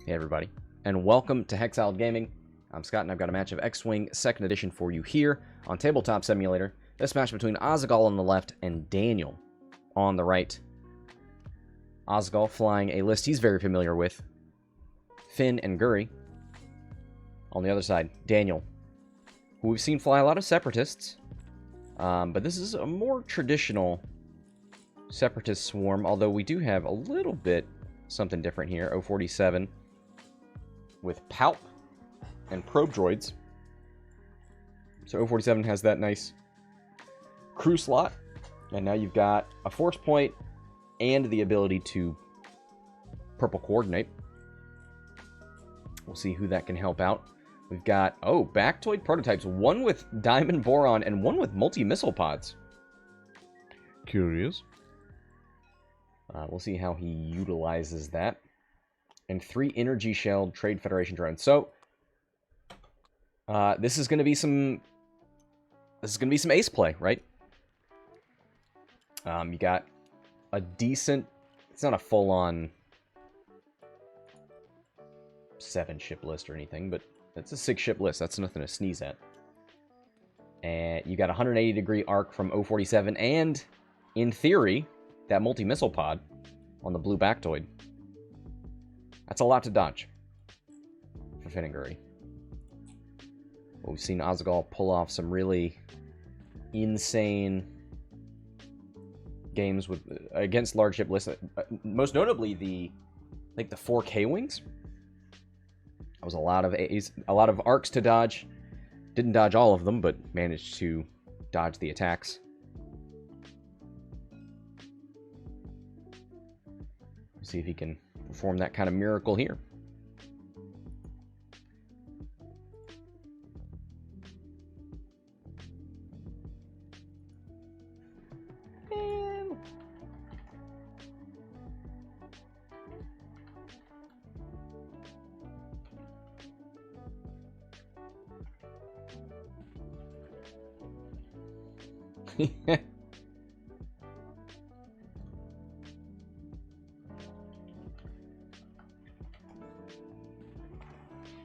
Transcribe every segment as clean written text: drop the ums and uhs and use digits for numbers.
Hey everybody, and welcome to Hexiled Gaming. I'm Scott, and I've got a match of X-Wing 2nd Edition for you here on Tabletop Simulator. This match between Azaghal on the left and Daniel on the right. Azaghal flying a list he's very familiar with, Fenn and Guri. On the other side, Daniel, who we've seen fly a lot of Separatists, but this is a more traditional Separatist swarm, although we do have a little bit something different here. 047 with Palp and probe droids. So 047 has that nice crew slot, and now you've got a force point and the ability to purple coordinate. We'll see who that can help out. We've got, Baktoid prototypes, one with diamond boron and one with multi-missile pods. Curious. We'll see how he utilizes that. And 3 energy shelled Trade Federation drones. So this is going to be some ace play, right? You got a decent, it's not a full-on 7-ship list or anything, but it's a 6-ship list. That's nothing to sneeze at. And you got a 180-degree arc from 047 and, in theory, that multi-missile pod on the blue Baktoid. That's a lot to dodge for Fenn and Guri. We've seen Azaghal pull off some really insane games with against large ship lists. Most notably, the 4K wings. That was a lot of arcs to dodge. Didn't dodge all of them, but managed to dodge the attacks. We'll see if he can perform that kind of miracle here.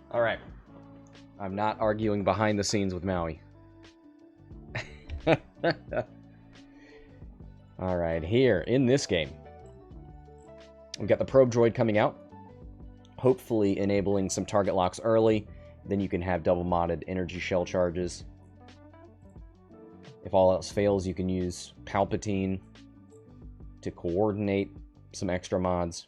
All right. I'm not arguing behind the scenes with Maui. All right, here in this game, we've got the probe droid coming out, hopefully enabling some target locks early. Then you can have double modded energy shell charges. If all else fails, you can use Palpatine to coordinate some extra mods.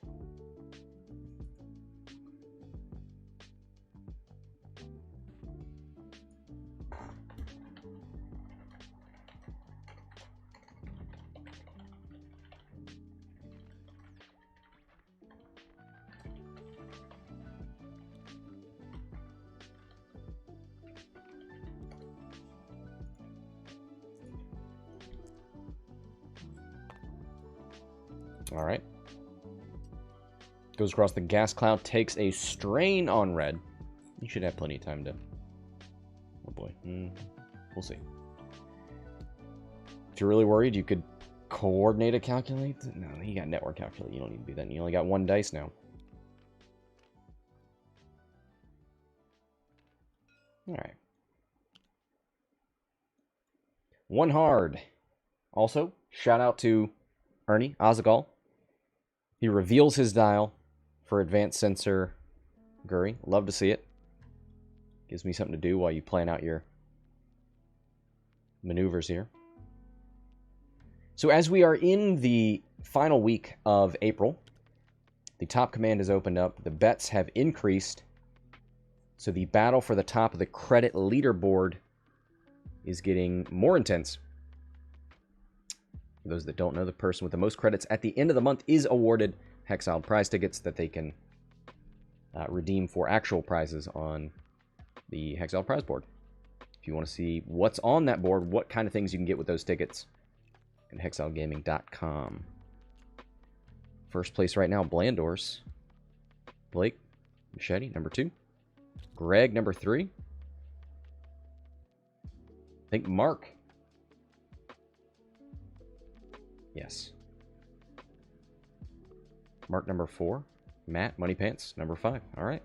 All right. Goes across the gas cloud, takes a strain on red. You should have plenty of time to... Oh boy. We'll see. If you're really worried, you could coordinate a calculate. No, you got network calculate. You don't need to do that. You only got 1 dice now. All right. 1 hard. Also, shout out to Ernie, Azaghal. He reveals his dial for advanced sensor Guri. Love to see it. Gives me something to do while you plan out your maneuvers here. So as we are in the final week of April, the top command has opened up. The bets have increased. So the battle for the top of the credit leaderboard is getting more intense. For those that don't know, the person with the most credits at the end of the month is awarded Hexiled prize tickets that they can redeem for actual prizes on the Hexiled prize board. If you want to see what's on that board, what kind of things you can get with those tickets, at hexiledgaming.com. First place right now, Blandors. Blake, Machete, number 2. Greg, number 3. I think Mark. Yes. Mark number 4. Matt, Money Pants, number 5. All right.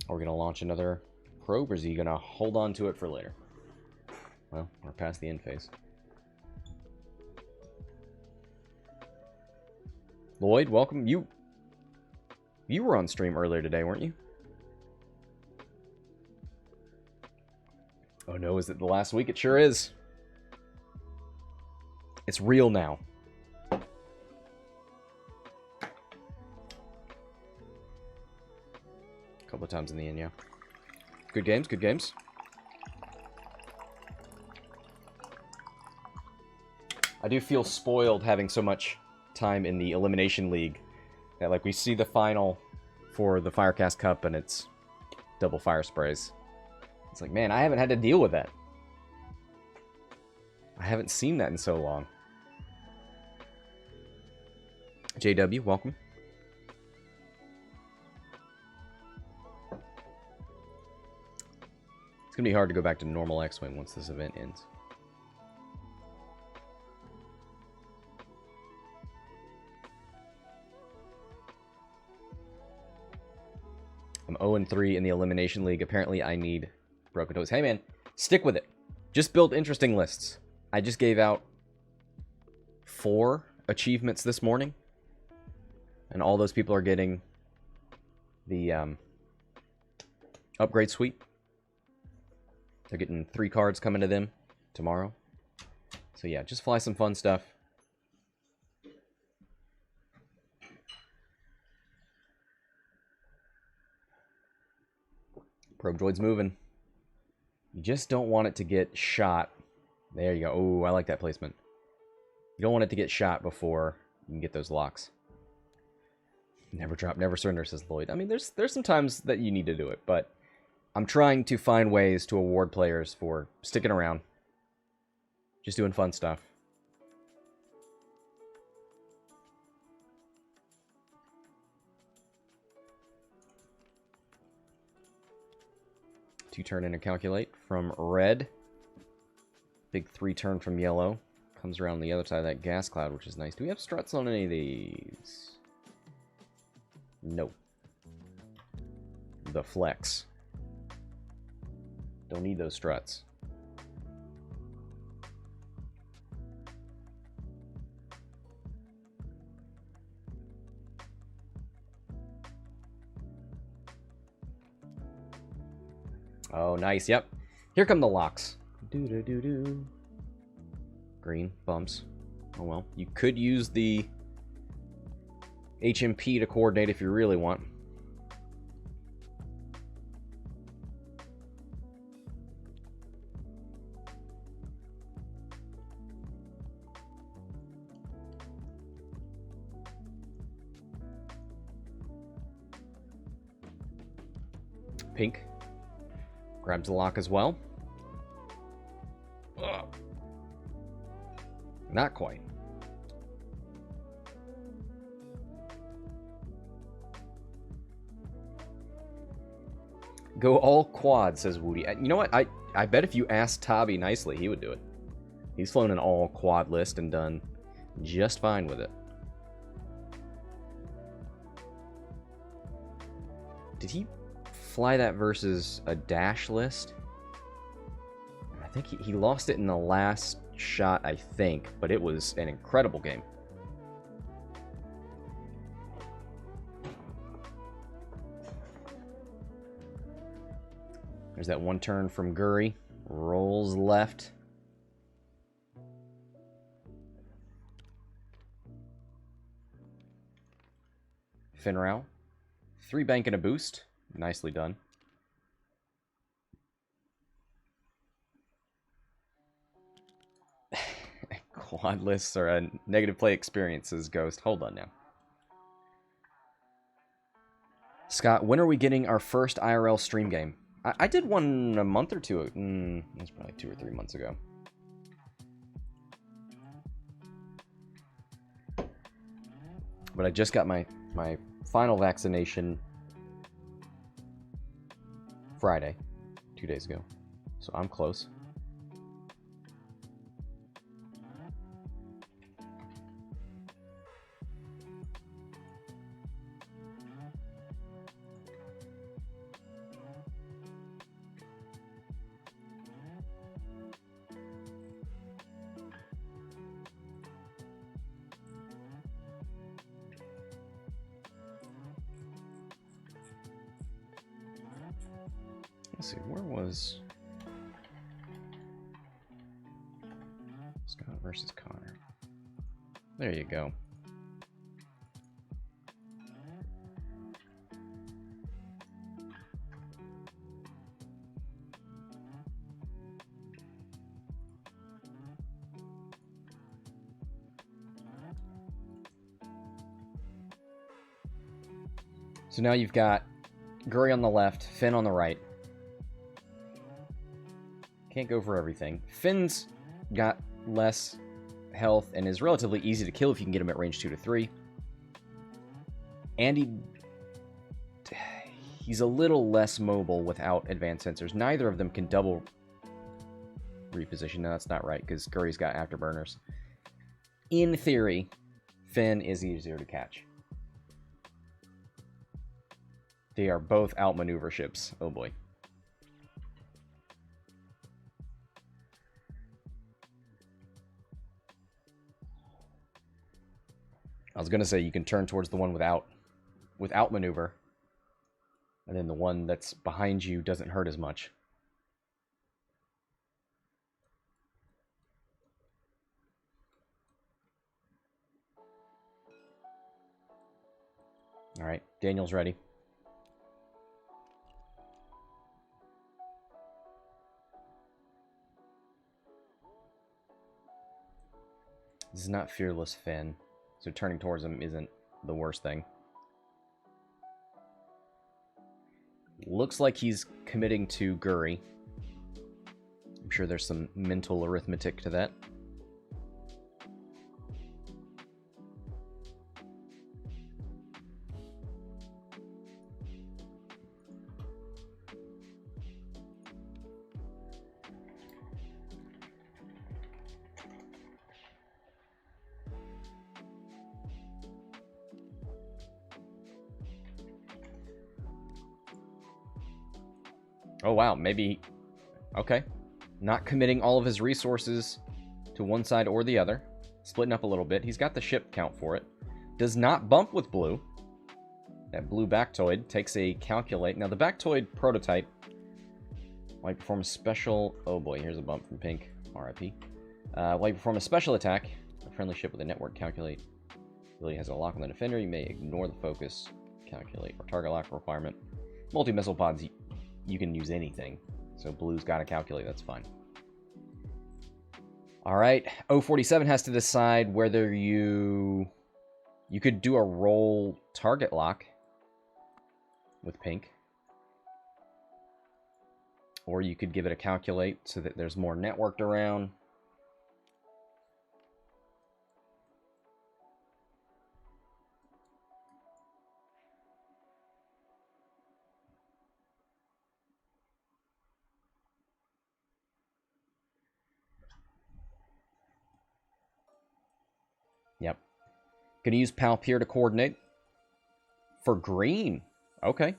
Are we going to launch another probe, or is he going to hold on to it for later? Well, we're past the end phase. Lloyd, welcome. You were on stream earlier today, weren't you? Oh no, is it the last week? It sure is. It's real now. A couple of times in the end, yeah. Good games, good games. I do feel spoiled having so much time in the Elimination League that, like, we see the final for the Firecast Cup and it's double fire sprays. It's like, man, I haven't had to deal with that. I haven't seen that in so long. JW, welcome. It's gonna be hard to go back to normal X-Wing once this event ends. I'm 0-3 in the Elimination League. Apparently, I need Broken Toes. Hey, man, stick with it. Just build interesting lists. I just gave out 4 achievements this morning, and all those people are getting the upgrade suite. They're getting 3 cards coming to them tomorrow. So yeah, just fly some fun stuff. Probe droid's moving. You just don't want it to get shot. There you go. Oh, I like that placement. You don't want it to get shot before you can get those locks. Never drop, never surrender, says Lloyd. I mean, there's some times that you need to do it, but I'm trying to find ways to award players for sticking around. Just doing fun stuff. Two turn intercalculate from red. Big 3 turn from yellow. Comes around the other side of that gas cloud, which is nice. Do we have struts on any of these? No. The flex. Don't need those struts. Oh, nice. Yep. Here come the locks. Do-do-do-do. Green bumps. Oh, well. You could use the HMP to coordinate if you really want. Pink grabs the lock as well. Ugh. Not quite. Go all quad, says Woody. You know what? I bet if you asked Tabby nicely, he would do it. He's flown an all quad list and done just fine with it. Did he fly that versus a dash list? I think he lost it in the last shot, I think, but it was an incredible game. There's that 1 turn from Guri. Rolls left. Fenn. 3 bank and a boost. Nicely done. Quad lists are a negative play experiences, Ghost. Hold on now. Scott, when are we getting our first IRL stream game? I did one a month or two. It was probably 2 or 3 months ago. But I just got my final vaccination Friday, 2 days ago. So I'm close. Let's see, where was Scott versus Connor? There you go. So now you've got Guri on the left, Fenn on the right. Can't go for everything. Finn's got less health and is relatively easy to kill if you can get him at range 2 to 3. And he's a little less mobile without advanced sensors. Neither of them can double reposition. No, that's not right, because Guri's got afterburners. In theory, Fenn is easier to catch. They are both outmaneuver ships. Oh boy. I was going to say you can turn towards the one without maneuver. And then the one that's behind you doesn't hurt as much. All right, Daniel's ready. This is not Fearless Fenn, so turning towards him isn't the worst thing. Looks like he's committing to Guri. I'm sure there's some mental arithmetic to that. Oh, wow. Maybe... Okay. Not committing all of his resources to one side or the other. Splitting up a little bit. He's got the ship count for it. Does not bump with blue. That blue Baktoid takes a calculate. Now, the Baktoid prototype might perform a special... Oh, boy. Here's a bump from pink. RIP. While you perform a special attack, a friendly ship with a network calculate ability has a lock on the defender. You may ignore the focus, calculate, or target lock requirement. Multi-missile pods... You can use anything. So blue's got to calculate. That's fine. All right. 047 has to decide whether you could do a roll target lock with pink. Or you could give it a calculate so that there's more networked around. Yep. Gonna use Palpier to coordinate. For green. Okay.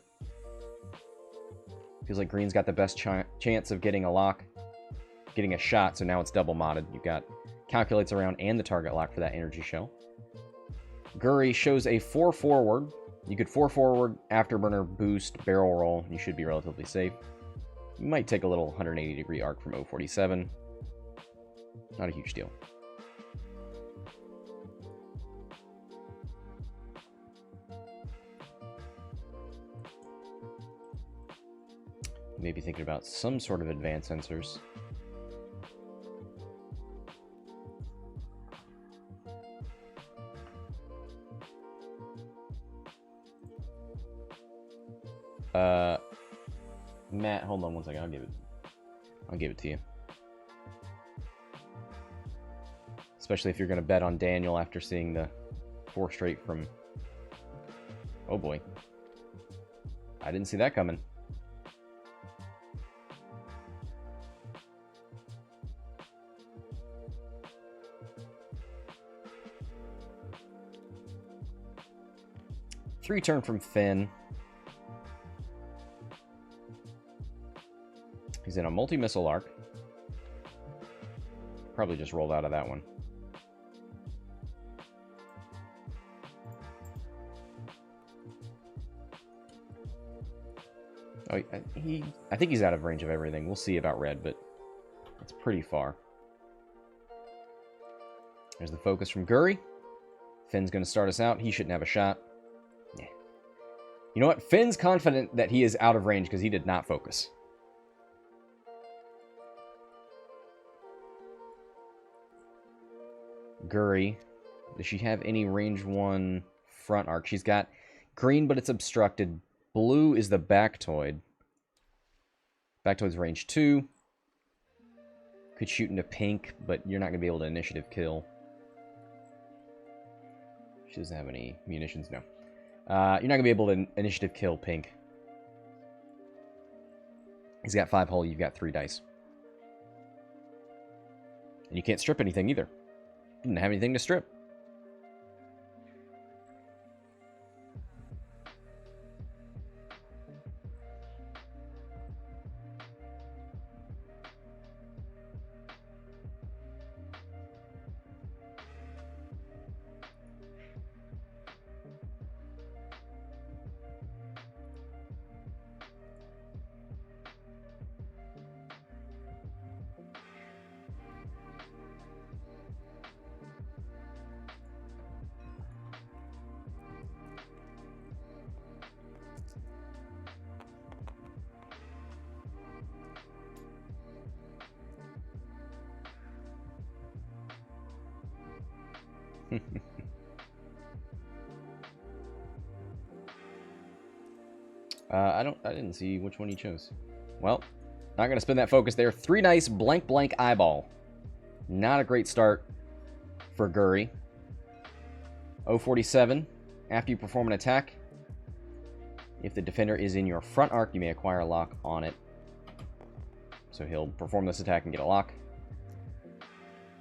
Feels like green's got the best chance of getting a lock. Getting a shot, so now it's double modded. You've got calculates around and the target lock for that energy shell. Guri shows a 4 forward. You could 4 forward, afterburner, boost, barrel roll. You should be relatively safe. You might take a little 180-degree arc from 047. Not a huge deal. Maybe thinking about some sort of advanced sensors. Matt, hold on one second. I'll give it to you. Especially if you're going to bet on Daniel after seeing the 4 straight from... Oh boy. I didn't see that coming. Three turn from Fenn. He's in a multi-missile arc. Probably just rolled out of that one. Oh, I think he's out of range of everything. We'll see about red, but it's pretty far. There's the focus from Guri. Fenn's going to start us out. He shouldn't have a shot. Yeah. You know what? Fenn's confident that he is out of range because he did not focus. Guri. Does she have any range 1 front arc? She's got green, but it's obstructed. Blue is the Baktoid. Baktoid's range 2. Could shoot into pink, but you're not going to be able to initiative kill. She doesn't have any munitions, no. You're not going to be able to initiative kill pink. He's got 5 hull, you've got 3 dice. And you can't strip anything either. Didn't have anything to strip. I didn't see which one he chose. Well, not going to spend that focus there. 3 dice, blank, blank, eyeball. Not a great start for Guri. 047. After you perform an attack, if the defender is in your front arc, you may acquire a lock on it. So he'll perform this attack and get a lock.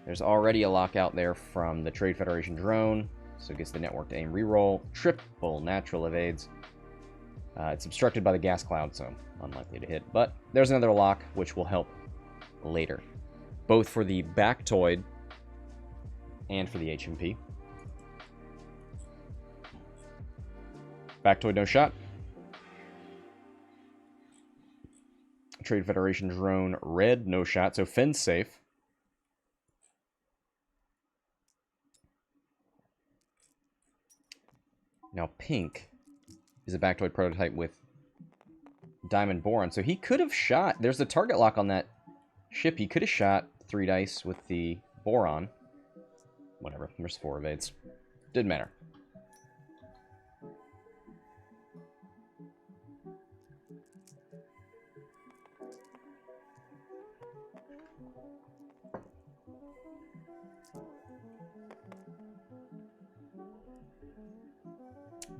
There's already a lock out there from the Trade Federation drone, so it gets the network to aim reroll. Triple natural evades. It's obstructed by the gas cloud, so unlikely to hit. But there's another lock, which will help later. Both for the Baktoid and for the HMP. Baktoid, no shot. Trade Federation drone, red, no shot. So Fenn's safe. Now pink is a Baktoid prototype with diamond boron. So he could have shot. There's a target lock on that ship. He could have shot 3 dice with the boron. Whatever. There's 4 evades. Didn't matter.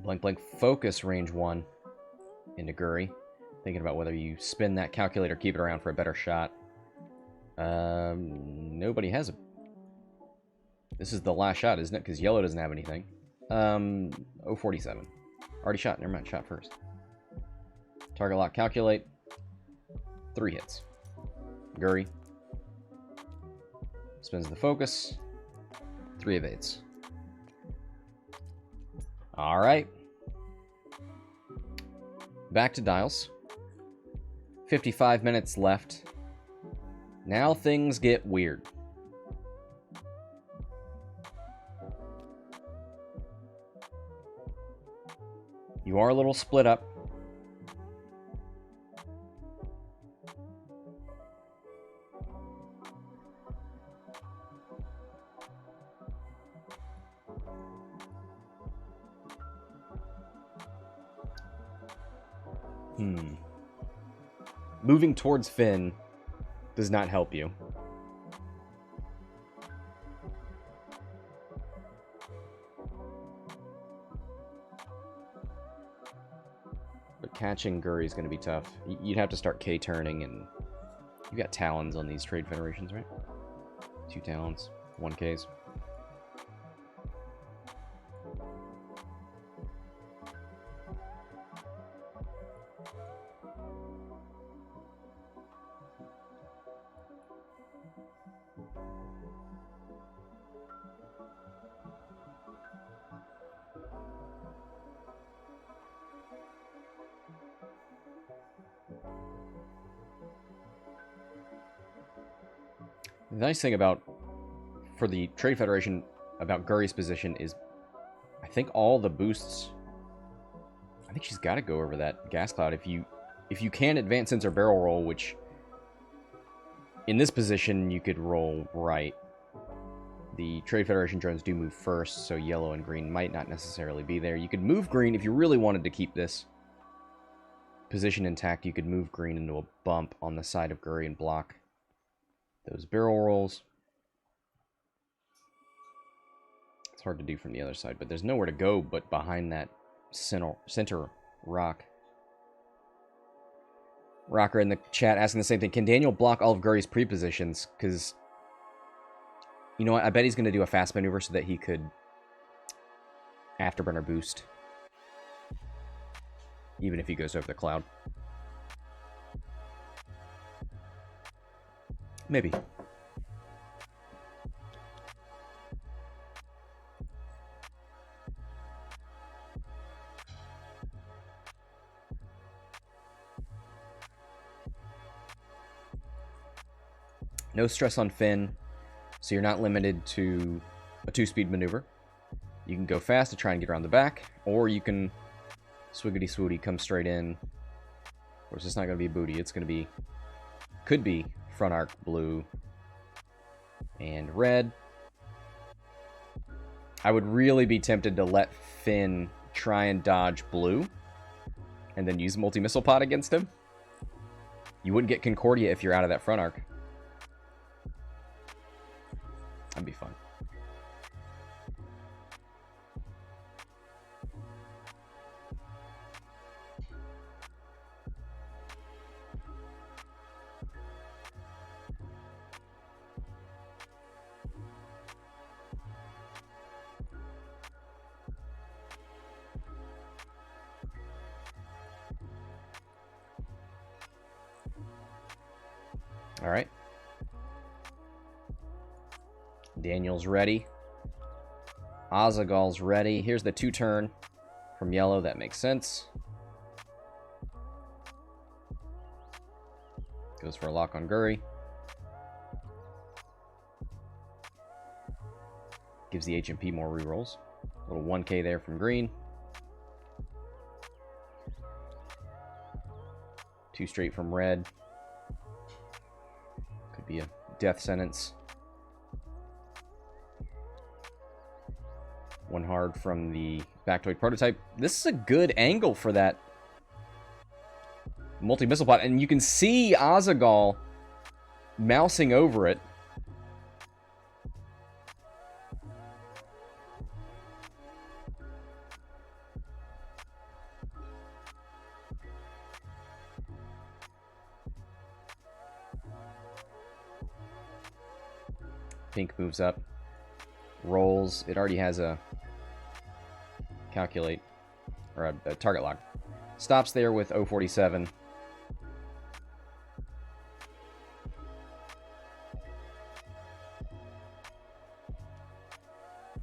Blank, blank, focus range 1 into Guri. Thinking about whether you spin that calculator, keep it around for a better shot. Nobody has a... This is the last shot, isn't it? Because yellow doesn't have anything. 047. Already shot. Never mind, shot first. Target lock, calculate. 3 hits. Guri. Spins the focus. 3 evades. Alright. Back to dials. 55 minutes left. Now things get weird. You are a little split up. Moving towards Fenn does not help you. Catching Guri is going to be tough. You'd have to start K-turning, and you got Talons on these Trade Federations, right? 2 Talons, 1 Ks. The nice thing about, for the Trade Federation, about Guri's position is, I think all the boosts, I think she's got to go over that gas cloud. If you can advance sensor barrel roll, which in this position you could roll right. The Trade Federation drones do move first, so yellow and green might not necessarily be there. You could move green if you really wanted to keep this position intact. You could move green into a bump on the side of Guri and block those barrel rolls. It's hard to do from the other side, but there's nowhere to go but behind that center rock. Rocker in the chat asking the same thing. Can Daniel block all of Guri's pre-positions? Because, you know what? I bet he's going to do a fast maneuver so that he could afterburner boost. Even if he goes over the cloud. Maybe. No stress on Fenn, so you're not limited to a 2-speed maneuver. You can go fast to try and get around the back, or you can swiggity swooty come straight in. Of course, it's not going to be booty. It's going to be, could be front arc blue and red. I would really be tempted to let Fenn try and dodge blue and then use multi-missile pod against him. You wouldn't get Concordia if you're out of that front arc. That'd be fun. All right. Daniel's ready. Azaghal's ready. Here's the 2-turn from yellow. That makes sense. Goes for a lock on Guri. Gives the HMP more rerolls. A little 1K there from green. 2 straight from red. Could be a death sentence. 1 hard from the Baktoid prototype. This is a good angle for that multi-missile pod. And you can see Azaghal mousing over it. Pink moves up. Rolls. It already has a calculate, or a target lock. Stops there with 047.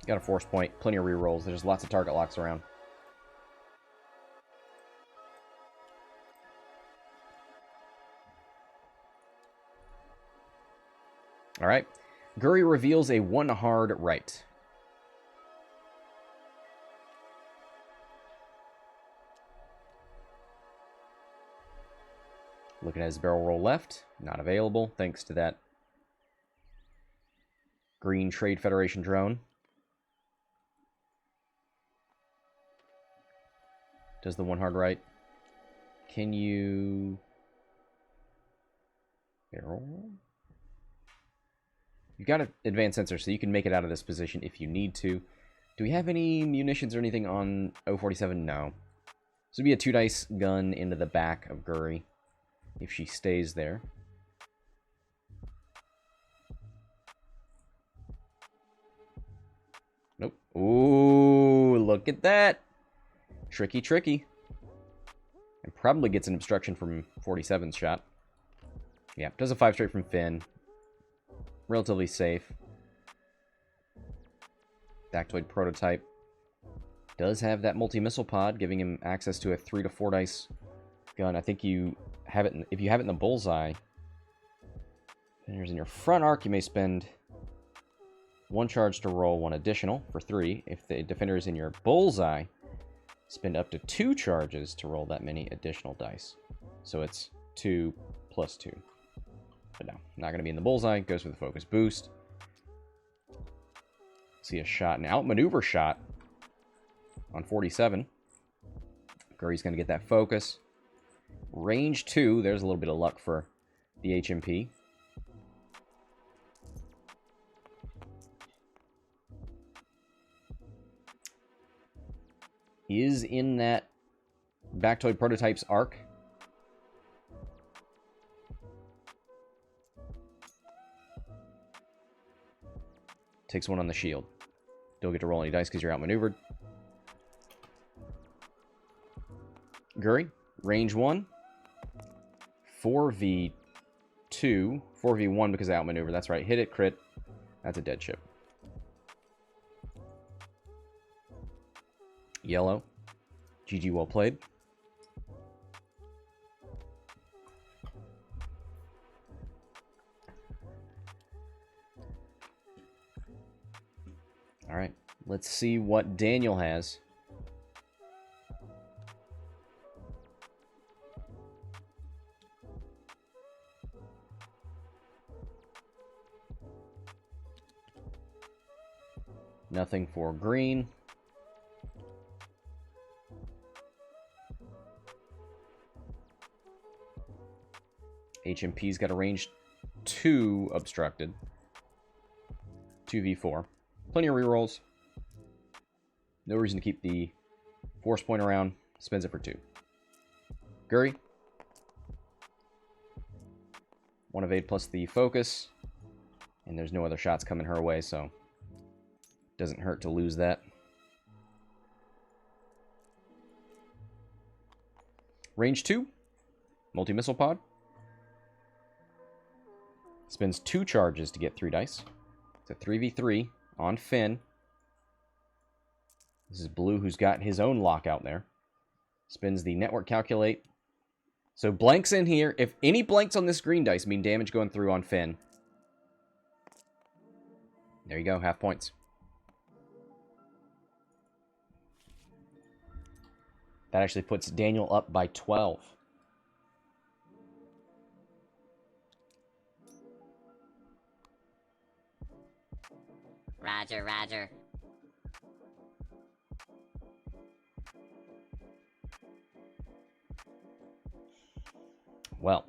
Got a force point, plenty of rerolls. There's lots of target locks around. All right. Guri reveals a 1 hard right. Looking at his barrel roll left. Not available, thanks to that green Trade Federation drone. Does the 1 hard right. Can you barrel roll? You've got an advanced sensor, so you can make it out of this position if you need to. Do we have any munitions or anything on 047? No. This would be a 2-dice gun into the back of Guri if she stays there. Nope. Ooh, look at that. Tricky, tricky. And probably gets an obstruction from 47's shot. Yeah, does a 5 straight from Fenn. Relatively safe. Baktoid prototype. Does have that multi-missile pod, giving him access to a 3 to 4 dice gun. I think you have it if you have it in the bullseye. Defenders in your front arc, you may spend 1 charge to roll 1 additional for 3. If the defender is in your bullseye, spend up to 2 charges to roll that many additional dice. So it's 2 plus 2. But no, not going to be in the bullseye. Goes for the focus boost. See a shot, an outmaneuver shot on 47. Guri's going to get that focus. Range 2. There's a little bit of luck for the HMP. Is in that Baktoid prototype's arc. Takes 1 on the shield. Don't get to roll any dice because you're outmaneuvered. Guri, range 1. 4v2. 4v1 because of outmaneuver. That's right. Hit it, crit. That's a dead ship. Yellow. GG, well played. All right, let's see what Daniel has. Nothing for green. HMP's got a range 2 obstructed. 2v4. Plenty of rerolls. No reason to keep the force point around. Spends it for 2. Guri. 1 evade plus the focus. And there's no other shots coming her way, so doesn't hurt to lose that. Range 2. Multi-missile pod. Spends 2 charges to get 3 dice. It's a 3v3 on Fenn. This is Blue, who's got his own lockout there. Spins the network calculate. So blanks in here. If any blanks on this green dice mean damage going through on Fenn. There you go, half points. That actually puts Daniel up by 12. Roger, roger. Well.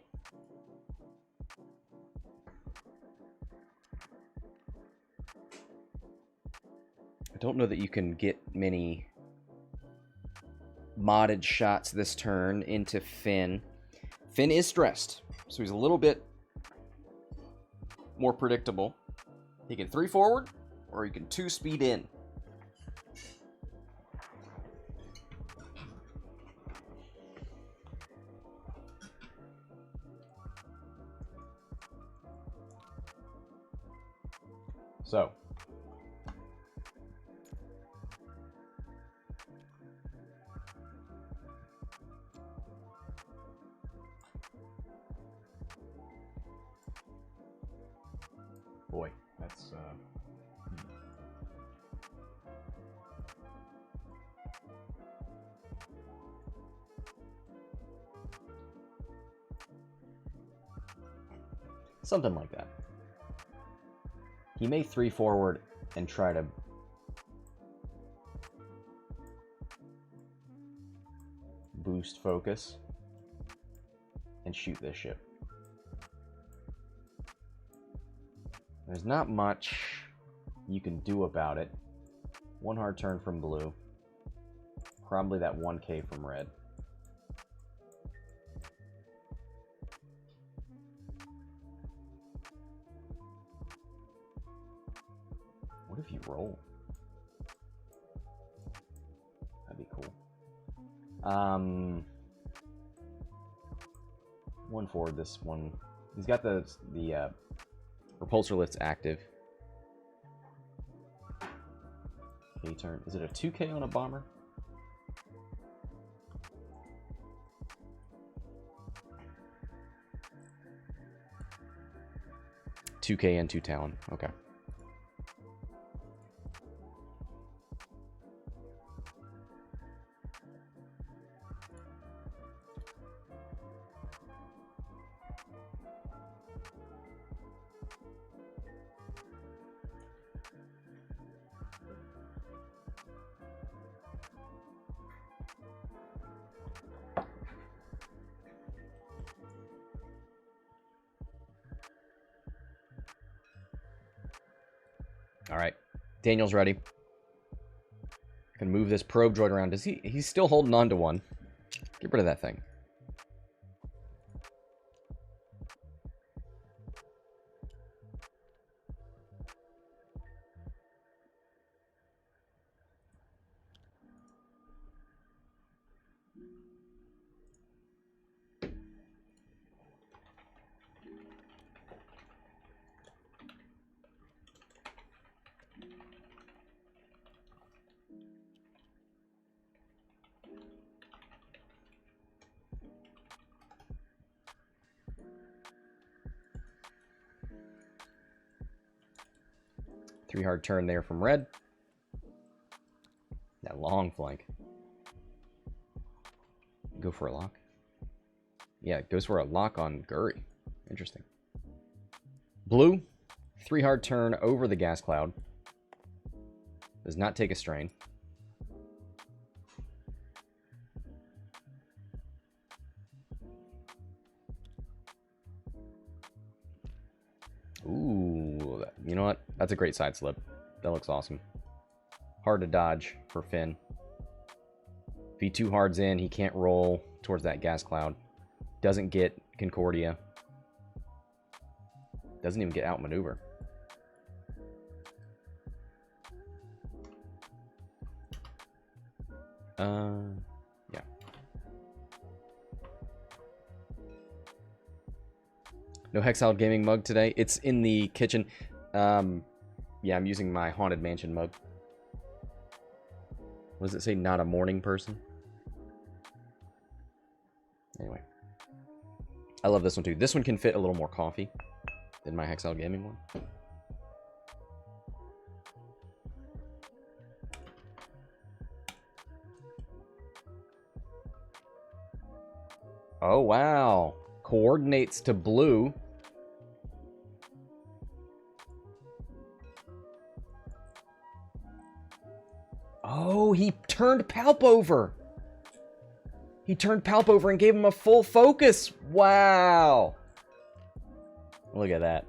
I don't know that you can get many modded shots this turn into Fenn. Fenn is stressed, so he's a little bit more predictable. He can 3 forward, or he can 2 speed in. So. Boy, that's something like that. He may 3 forward and try to boost focus and shoot this ship. There's not much you can do about it. 1 hard turn from Blue. Probably that 1k from Red. One forward, this one. He's got the repulsor lifts active. K turn. Is it a 2K on a bomber? $2K and 2 Talon. Okay. All right, Daniel's ready. I can move this probe droid around. Does he's still holding on to one. Get rid of that thing. Three hard turn there from red. That long flank. Go for a lock. Yeah, it goes for a lock on Guri. Interesting. Blue, three hard turn over the gas cloud. Does not take a strain. Ooh, you know what? That's a great side slip. That looks awesome. Hard to dodge for Fenn. If he too hards in, he can't roll towards that gas cloud. Doesn't get Concordia. Doesn't even get outmaneuver. Yeah. No Hexiled gaming mug today. It's in the kitchen. Yeah, I'm using my Haunted Mansion mug. What does it say? Not a morning person? Anyway. I love this one too. This one can fit a little more coffee than my Hexiled gaming one. Oh, wow. Coordinates to blue. Oh, he turned Palp over. He turned Palp over and gave him a full focus. Wow. Look at that.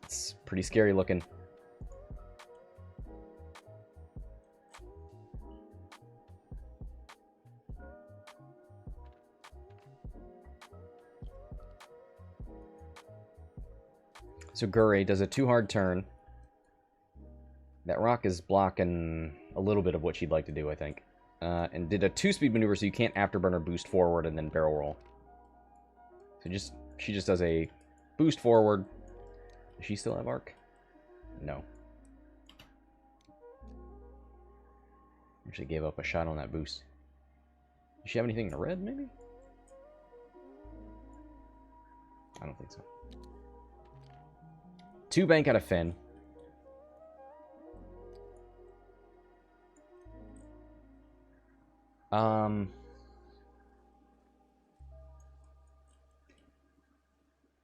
It's pretty scary looking. So Guri does a too hard turn. That rock is blocking a little bit of what she'd like to do, I think. And did a 2-speed maneuver so you can't afterburner boost forward and then barrel roll. So she just does a boost forward. Does she still have arc? No. Actually gave up a shot on that boost. Does she have anything in red, maybe? I don't think so. 2 bank out of Fenn.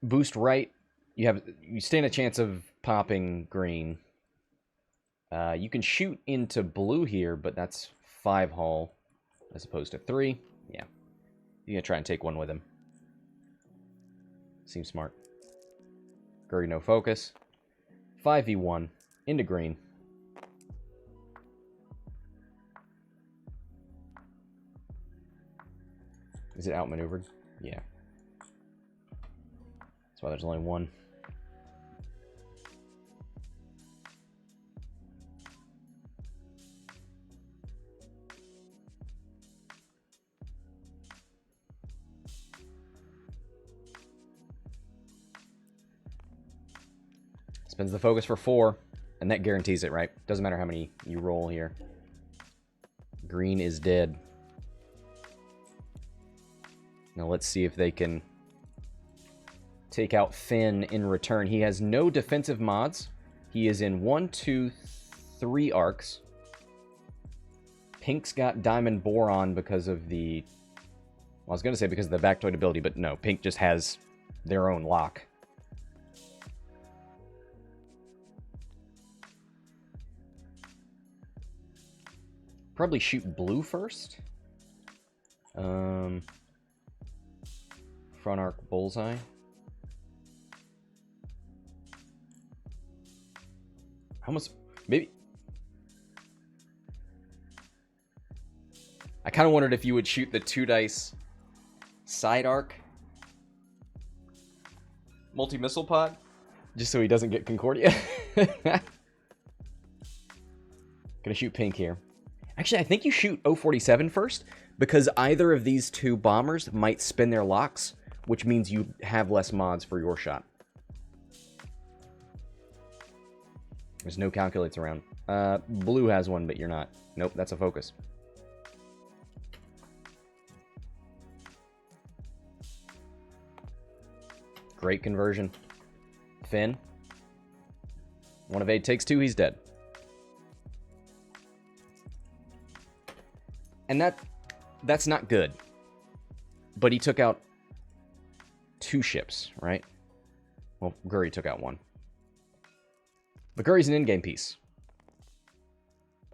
Boost right. You stand a chance of popping green. You can shoot into blue here, but that's 5 hull as opposed to 3. Yeah. You're gonna try and take one with him. Seems smart. Guri no focus. 5v1 into green. Is it outmaneuvered? Yeah. That's why there's only one. Spends the focus for 4, and that guarantees it, right? Doesn't matter how many you roll here. Green is dead. Now let's see if they can take out Fenn in return. He has no defensive mods. He is in 1, 2, 3 arcs. Pink's got Diamond Boron because of the... Well, I was going to say because of the Baktoid ability, but no. Pink just has their own lock. Probably shoot blue first. Front arc bullseye. Almost, maybe. I kind of wondered if you would shoot the 2 dice side arc multi-missile pod, just so he doesn't get Concordia. Gonna shoot pink here. Actually, I think you shoot 047 first, because either of these 2 bombers might spin their locks, which means you have less mods for your shot. There's no calculates around. Blue has one, but you're not. Nope, that's a focus. Great conversion. Fenn. 1 of 8 takes 2, he's dead. And that's not good. But he took out 2 ships, right? Well, Guri took out 1. But Guri's an in-game piece.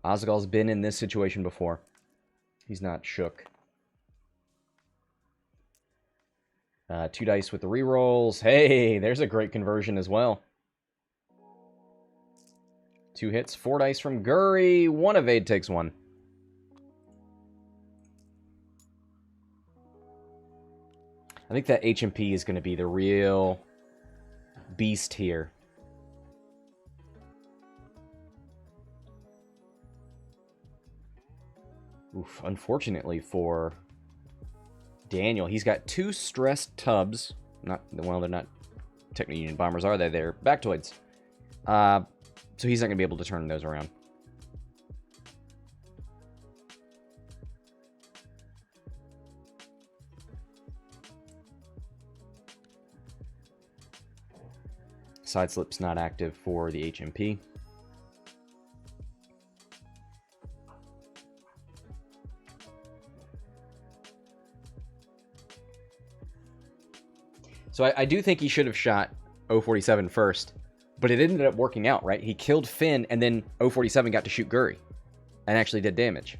Azaghal's been in this situation before. He's not shook. 2 dice with the rerolls. Hey, there's a great conversion as well. 2 hits, 4 dice from Guri. 1 evade takes 1. I think that HMP is going to be the real beast here. Oof, unfortunately for Daniel, he's got 2 stressed tubs. Well, they're not Techno Union bombers, are they? They're Baktoids. So he's not going to be able to turn those around. Side slip's not active for the HMP. So I do think he should have shot 047 first, but it ended up working out, right? He killed Fenn, and then 047 got to shoot Guri, and actually did damage.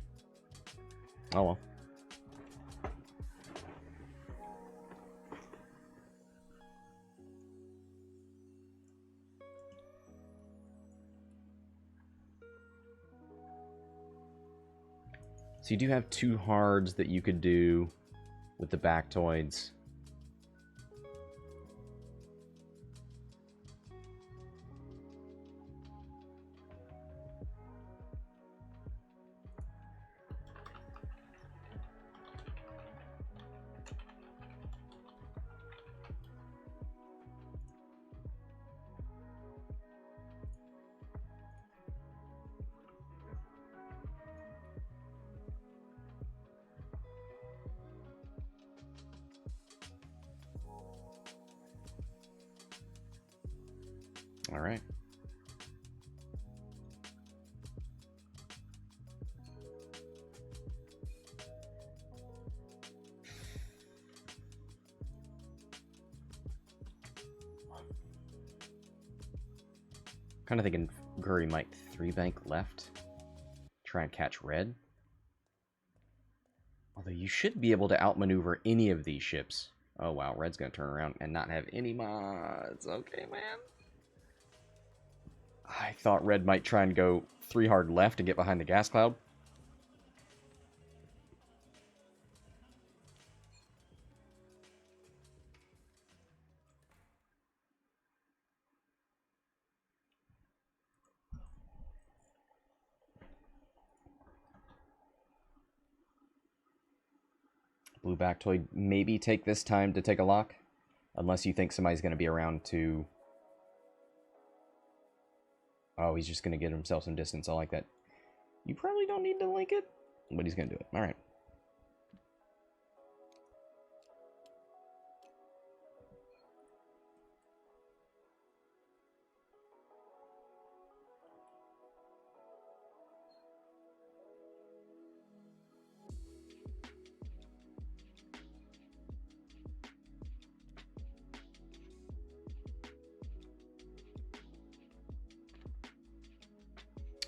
Oh well. So you do have 2 hards that you could do with the Baktoids. All right. Kind of thinking Guri might 3-bank left. Try and catch red. Although you should be able to outmaneuver any of these ships. Oh, wow. Red's going to turn around and not have any mods. Okay, man. I thought red might try and go 3 hard left and get behind the gas cloud. Blue Baktoid maybe take this time to take a lock. Unless you think somebody's going to be around to... Oh, he's just going to get himself some distance. I like that. You probably don't need to link it, but he's going to do it. All right.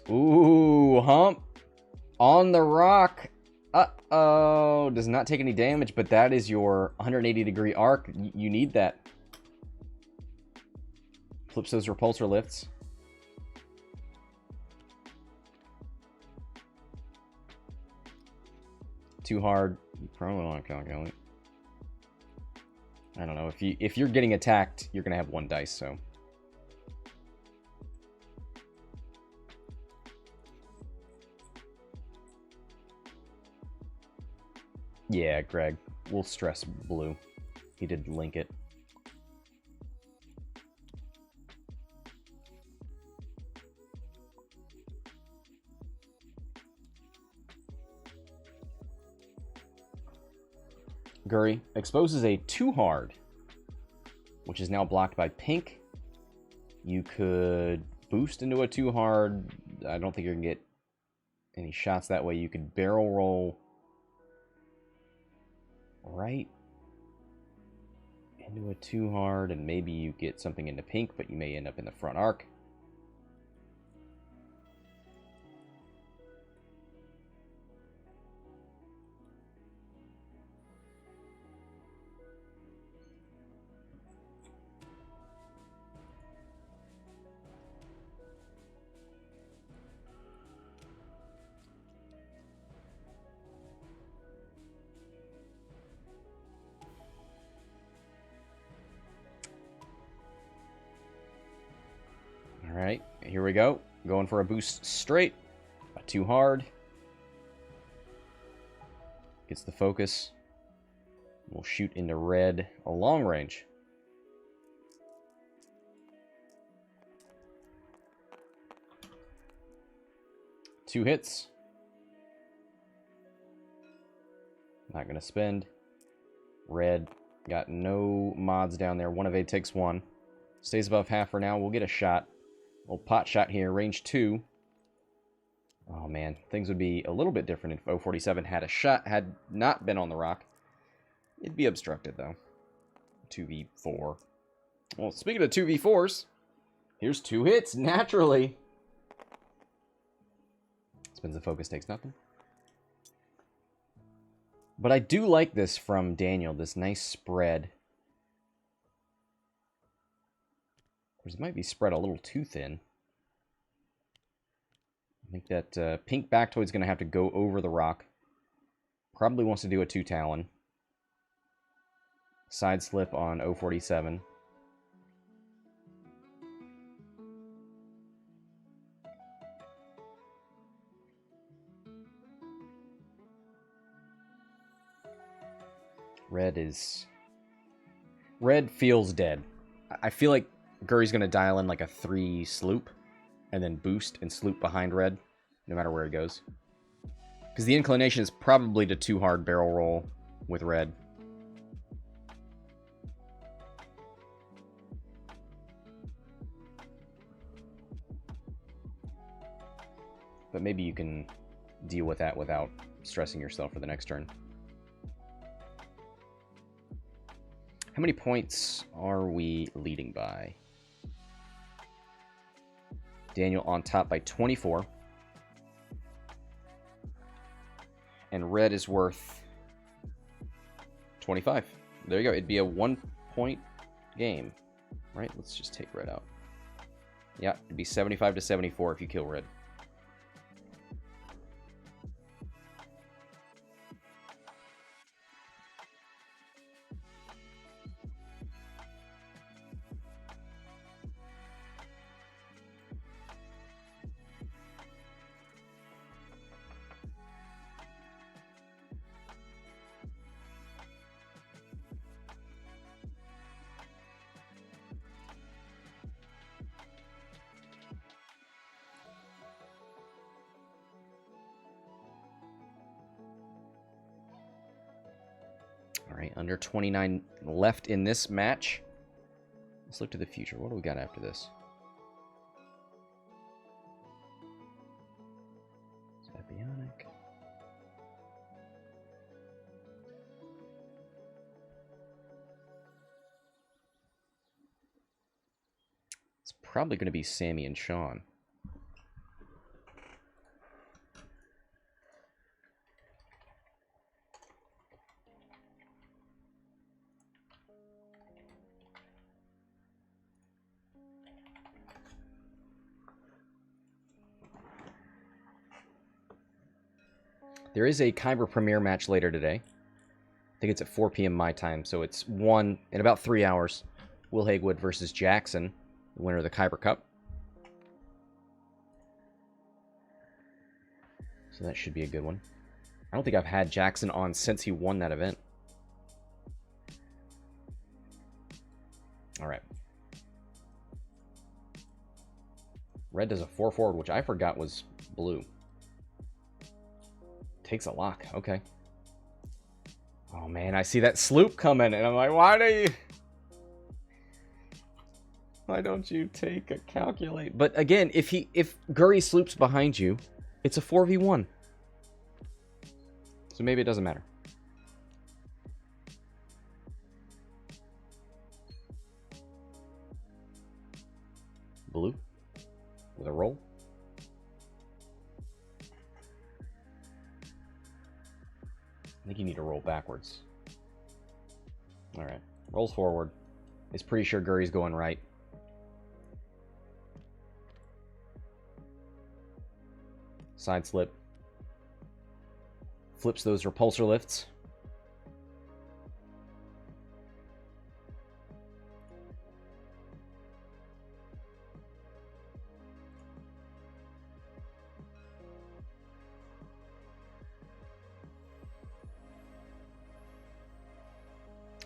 Ooh, hump on the rock. Uh-oh. Does not take any damage, but that is your 180-degree arc. You need that. Flips those repulsor lifts. Too hard. You probably want to calculate. I don't know. If you're getting attacked, you're gonna have 1 dice, so. Yeah, Greg. We'll stress blue. He did link it. Guri exposes a 2 hard, which is now blocked by pink. You could boost into a 2 hard. I don't think you're going to get any shots that way. You could barrel roll right into a 2 hard, and maybe you get something into pink, but you may end up in the front arc. Alright, here we go. Going for a boost straight. A 2 hard. Gets the focus. We'll shoot into red a long range. Two hits. Not going to spend. Red got no mods down there. 1 evade takes 1. Stays above half for now. We'll get a shot. Little pot shot here, range 2. Oh man, things would be a little bit different if 047 had a shot, had not been on the rock. It'd be obstructed though. 2v4. Well, speaking of 2v4s, here's 2 hits, naturally. Spins the focus, takes nothing. But I do like this from Daniel, this nice spread. It might be spread a little too thin. I think that pink Baktoid's going to have to go over the rock. Probably wants to do a 2 Talon. Side slip on 047. Red feels dead. I feel like Guri's going to dial in like a 3 sloop, and then boost and sloop behind red, no matter where he goes. Because the inclination is probably to 2 hard barrel roll with red. But maybe you can deal with that without stressing yourself for the next turn. How many points are we leading by? Daniel on top by 24. And red is worth 25. There you go. It'd be a 1-point game. Right? Let's just take red out. Yeah, it'd be 75 to 74 if you kill red. All right, under 29 left in this match. Let's look to the future. What do we got after this? Bionic. It's probably going to be Sammy and Sean. There is a Kyber premiere match later today. I think it's at 4 p.m. my time, so it's in about 3 hours. Will Hagewood versus Jackson, the winner of the Kyber Cup. So that should be a good one. I don't think I've had Jackson on since he won that event. All right. Red does a 4 forward, which I forgot was blue. Takes a lock. Okay. Oh, man. I see that sloop coming, and I'm like, why don't you take a calculate? But again, if Guri sloops behind you, it's a 4v1. So maybe it doesn't matter. Blue with a roll. I think you need to roll backwards. Alright. Rolls forward. He's pretty sure Guri's going right. Side slip. Flips those repulsor lifts.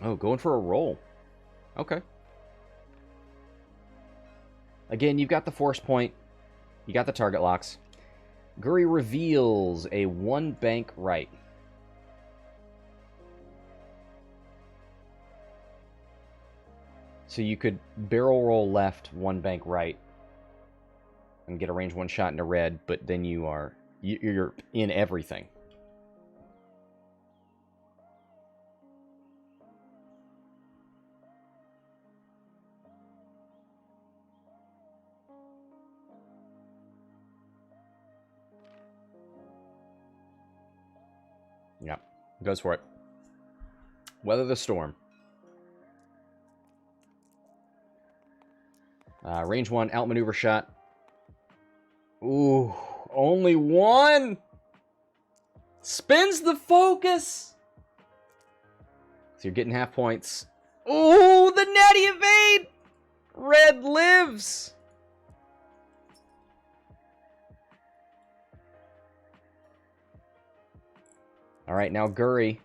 Oh, going for a roll. Okay. Again, you've got the force point. You got the target locks. Guri reveals a 1 bank right. So you could barrel roll left, 1 bank right, and get a range 1 shot into red, but then you're in everything. Yeah, goes for it. Weather the storm. Range 1, outmaneuver shot. Ooh, only 1! Spins the focus! So you're getting half points. Ooh, the natty evade! Red lives! All right, now Guri.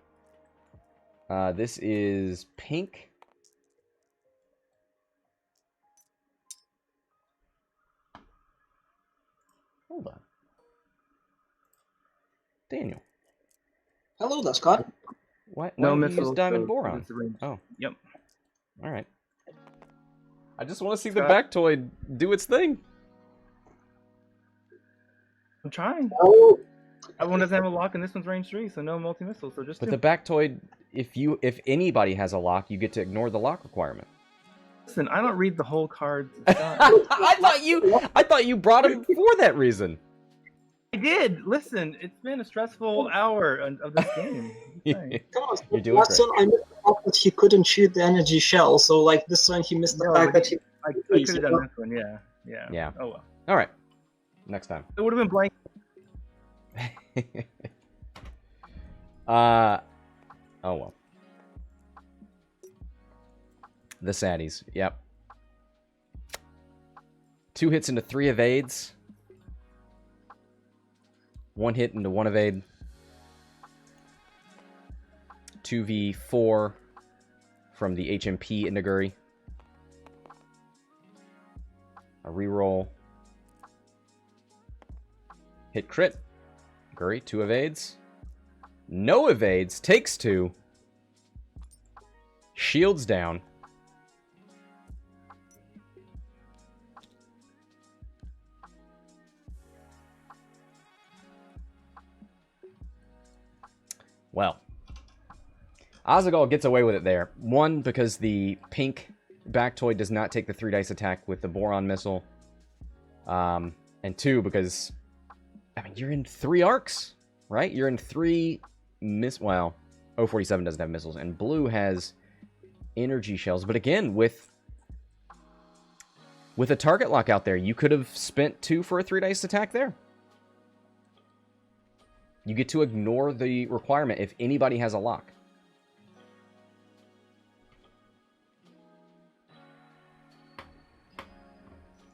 This is pink. Hold on. Daniel. Hello there, Scott. Why No don't you missiles. use Diamond so Boron? it's a range. Oh. Yep. All right. I just want to see the Scott. Baktoid do its thing. I'm trying. Oh, That one doesn't have a lock, and this one's range 3, so no multi-missile. So just But two. the Baktoid, if anybody has a lock, you get to ignore the lock requirement. Listen, I don't read the whole card. I thought you brought him for that reason. I did. Listen, it's been a stressful hour of this game. come on. You're doing Watson, great. fact that he couldn't shoot the energy shell, so like this one he missed the No, fact but that he. I could have done this one. Yeah. Yeah. Oh well. All right. Next time. It would have been blank. Oh well. The saddies. Yep. 2 hits into 3 evades. 1 hit into 1 evade. 2v4 from the HMP into Guri. A reroll. Hit crit. Guri, 2 evades. No evades. Takes 2. Shields down. Well, Azaghal gets away with it there. 1, because the pink Baktoid does not take the 3 dice attack with the Boron Missile. And 2, because, I mean, you're in 3 arcs, right? You're in 3 well, 047 doesn't have missiles, and blue has energy shells. But again, with a target lock out there, you could have spent 2 for a 3 dice attack there. You get to ignore the requirement if anybody has a lock.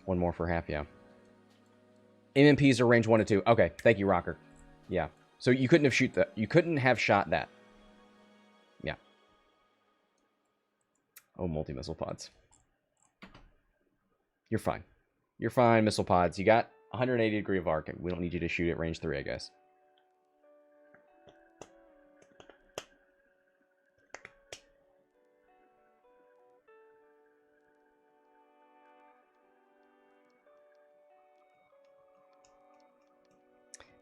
One more for half, yeah. MMPs are range 1 to 2. Okay, thank you, Rocker. Yeah. So you couldn't have shot that. Yeah. Oh, multi-missile pods. You're fine. You're fine, missile pods. You got 180 degree of arc. We don't need you to shoot at range 3, I guess.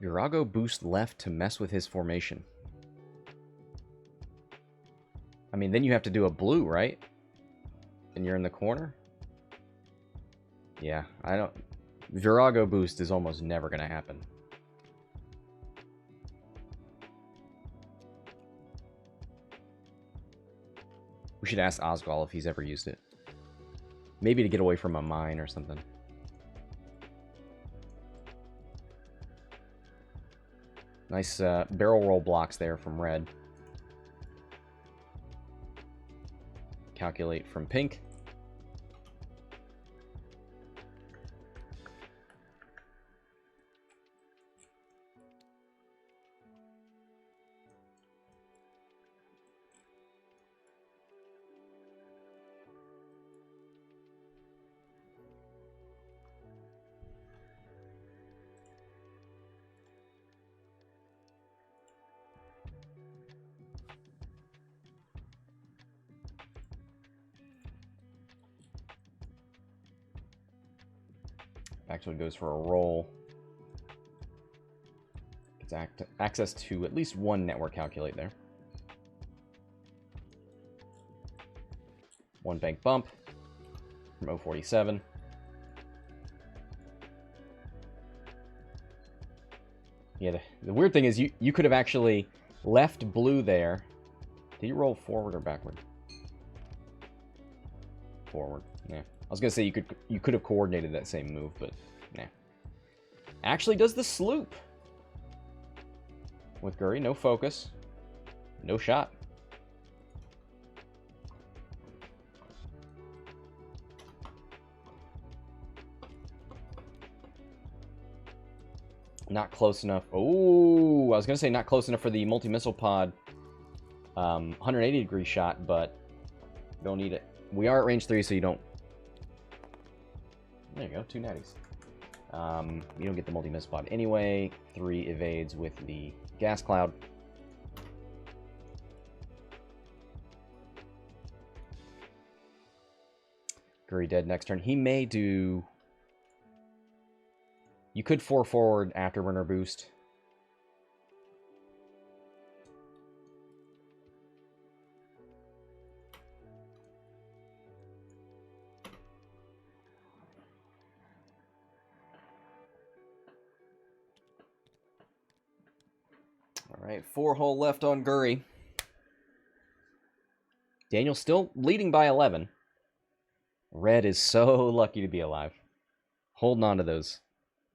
Virago boost left to mess with his formation. I mean, then you have to do a blue, right? And you're in the corner? Yeah, I don't... Virago boost is almost never going to happen. We should ask Azaghal if he's ever used it. Maybe to get away from a mine or something. Nice barrel roll blocks there from red. Calculate from pink. Actually goes for a roll. Gets access to at least 1 network calculate there. 1 bank bump from 047. Yeah, the weird thing is you could have actually left blue there. Did you roll forward or backward? Forward, yeah. I was gonna say you could have coordinated that same move, but nah. Actually does the sloop. With Guri, no focus. No shot. Not close enough. Oh, I was gonna say not close enough for the multi-missile pod 180 degree shot, but don't need it. We are at range 3, so you don't. There you go, 2 natties. You don't get the multi-missile pod anyway. 3 evades with the gas cloud. Guri dead next turn. He may do... You could 4 forward afterburner boost. All right, 4 hull left on Guri. Daniel still leading by 11. Red is so lucky to be alive. Holding on to those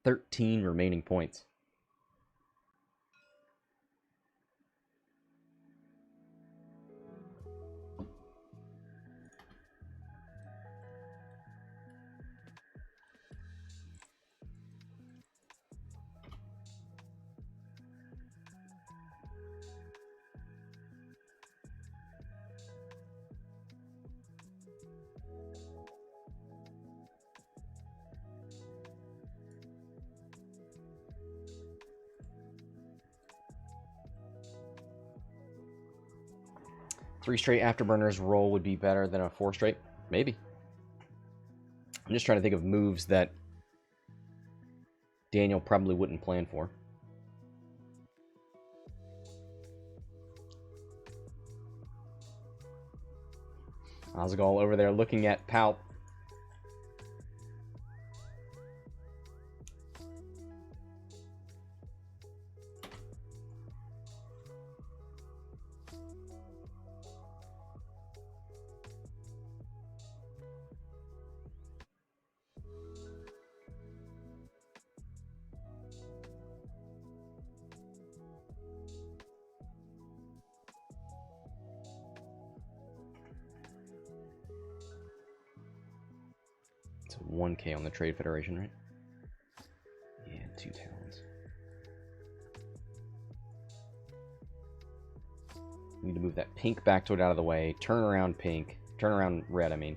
13 remaining points. Three straight afterburners roll would be better than a 4 straight? Maybe. I'm just trying to think of moves that Daniel probably wouldn't plan for. Azaghal over there looking at Palp. It's 1k on the Trade Federation, right? Yeah, 2 talents. Need to move that pink Baktoid out of the way. Turn around pink. Turn around red, I mean.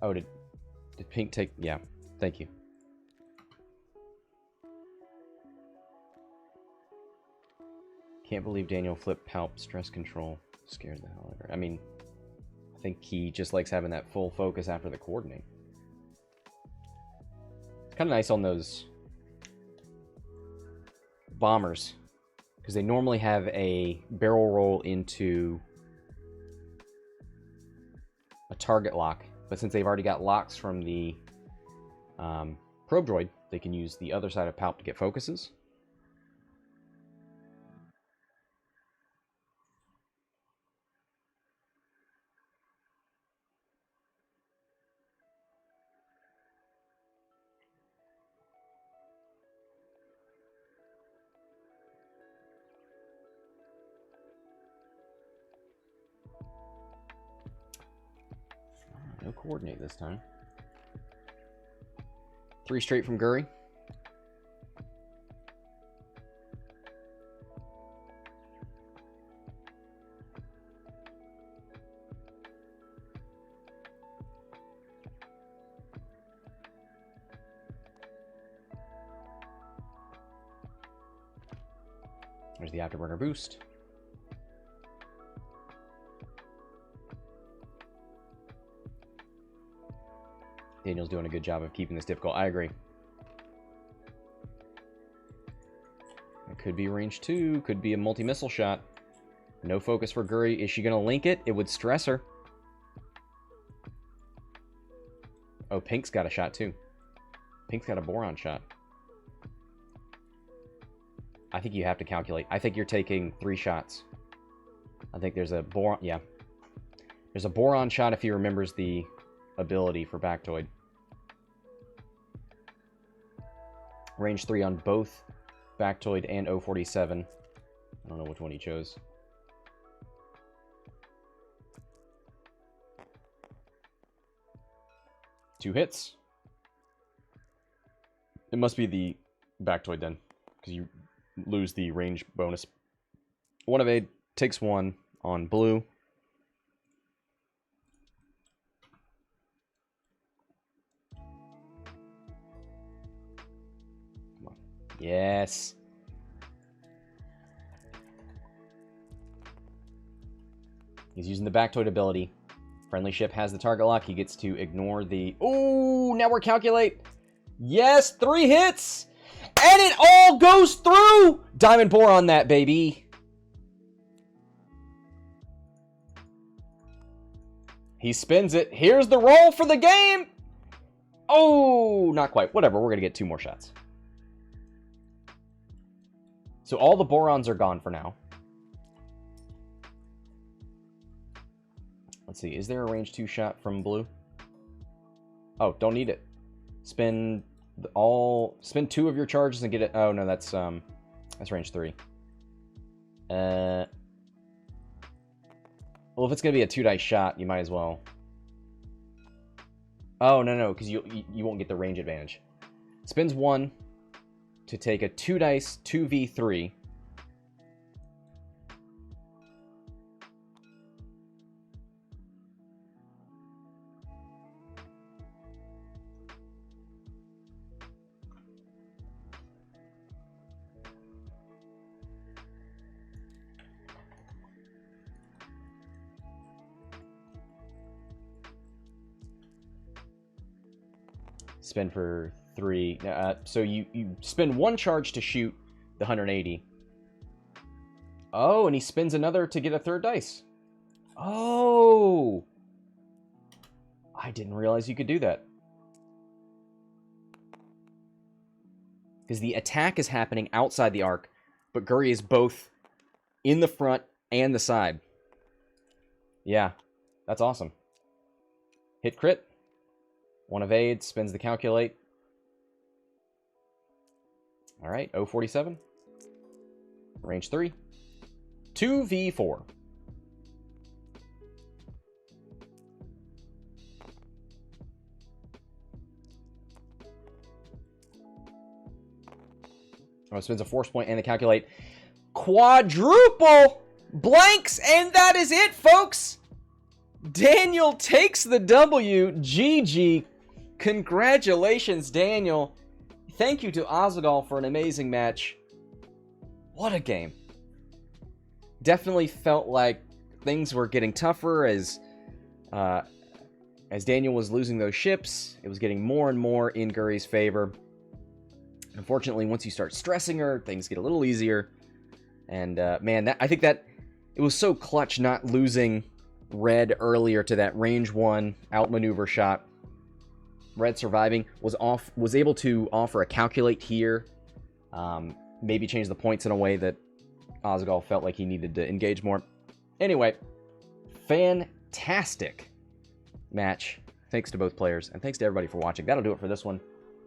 Oh, did pink take... Yeah, thank you. Can't believe Daniel flipped Palp stress control. Scared the hell out of her. I mean, I think he just likes having that full focus after the coordinate. It's kind of nice on those bombers, because they normally have a barrel roll into a target lock, but since they've already got locks from the probe droid, they can use the other side of Palp to get focuses. No coordinate this time. 3 straight from Guri. There's the afterburner boost. Daniel's doing a good job of keeping this difficult. I agree. It could be range 2. Could be a multi-missile shot. No focus for Guri. Is she going to link it? It would stress her. Oh, Pink's got a shot too. Pink's got a boron shot. I think you have to calculate. I think you're taking 3 shots. I think there's a boron... Yeah. There's a boron shot if he remembers the ability for Baktoid. Range 3 on both Baktoid and 047. I don't know which one he chose. Two hits. It must be the Baktoid then, because you lose the range bonus. 1 of 8 takes 1 on blue. Yes. He's using the Baktoid ability. Friendly ship has the target lock. He gets to ignore the... Ooh, now we're calculate. Yes, 3 hits. And it all goes through. Diamond bore on that, baby. He spins it. Here's the roll for the game. Oh, not quite. Whatever, we're going to get 2 more shots. So all the Borons are gone for now. Let's see, is there a range 2 shot from blue? Oh, don't need it. Spend 2 of your charges and get it. Oh no, that's range 3. Well, if it's gonna be a 2-dice shot, you might as well. Oh no, because you won't get the range advantage. Spends 1 to take a 2-dice 2v3. Spend for 3. So you spend 1 charge to shoot the 180. Oh, and he spends another to get a 3rd dice. Oh! I didn't realize you could do that. Because the attack is happening outside the arc, but Guri is both in the front and the side. Yeah, that's awesome. Hit crit. 1 evade, spins the calculate. Alright, 047. Range 3. 2v4. Oh, spins a force point and the calculate. Quadruple blanks, and that is it, folks! Daniel takes the W. GG. Congratulations, Daniel. Thank you to Azaghal for an amazing match. What a game. Definitely felt like things were getting tougher as Daniel was losing those ships. It was getting more and more in Guri's favor. Unfortunately, once you start stressing her, things get a little easier. And man, I think that it was so clutch not losing Red earlier to that range 1 outmaneuver shot. Red surviving, was able to offer a calculate here. Maybe change the points in a way that Azaghal felt like he needed to engage more. Anyway, fantastic match. Thanks to both players, and thanks to everybody for watching. That'll do it for this one.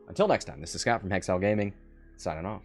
Until next time, this is Scott from Hexiled Gaming, signing off.